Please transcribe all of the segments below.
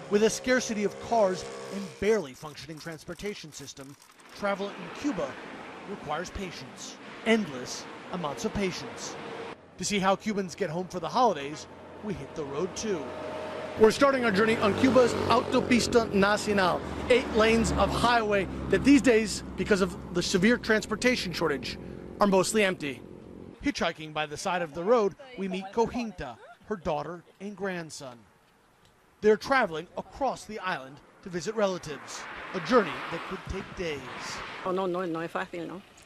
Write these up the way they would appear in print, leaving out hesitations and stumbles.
With a scarcity of cars and barely functioning transportation system, travel in Cuba requires patience. Endless amounts of patience. To see how Cubans get home for the holidays, we hit the road too. We're starting our journey on Cuba's Autopista Nacional, 8 lanes of highway that these days, because of the severe transportation shortage, are mostly empty. Hitchhiking by the side of the road, we meet Cohinta, her daughter and grandson. They're traveling across the island to visit relatives, a journey that could take days.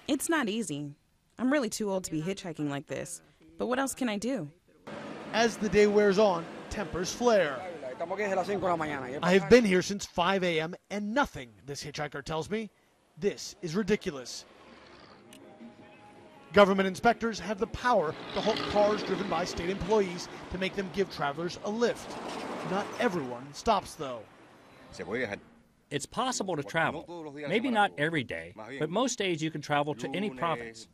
It's not easy. I'm really too old to be hitchhiking like this, but what else can I do? As the day wears on, tempers flare. I have been here since 5 a.m. and nothing, this hitchhiker tells me. This is ridiculous. Government inspectors have the power to halt cars driven by state employees to make them give travelers a lift. Not everyone stops, though. It's possible to travel. Maybe not every day, but most days you can travel to any province.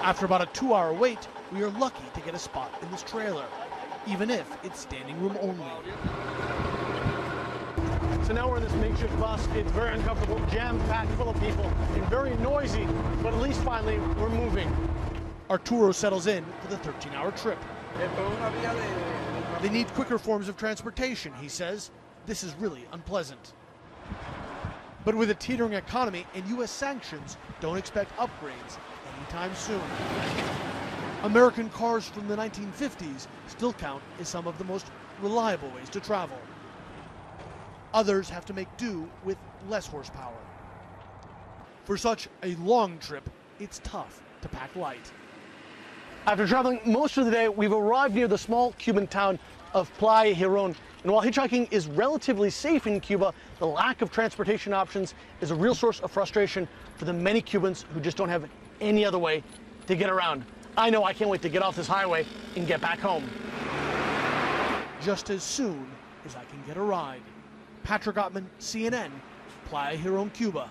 After about a 2-hour wait, we are lucky to get a spot in this trailer, even if it's standing room only. So now we're in this makeshift bus. It's very uncomfortable, jam-packed, full of people, and very noisy, but at least finally we're moving. Arturo settles in for the 13-hour trip. They need quicker forms of transportation, he says. This is really unpleasant. But with a teetering economy and U.S. sanctions, don't expect upgrades anytime soon. American cars from the 1950s still count as some of the most reliable ways to travel. Others have to make do with less horsepower. For such a long trip, it's tough to pack light. After traveling most of the day, we've arrived near the small Cuban town of Playa Girón. And while hitchhiking is relatively safe in Cuba, the lack of transportation options is a real source of frustration for the many Cubans who just don't have any other way to get around. I know I can't wait to get off this highway and get back home. Just as soon as I can get a ride. Patrick Ottman, CNN, Playa Girón, Cuba.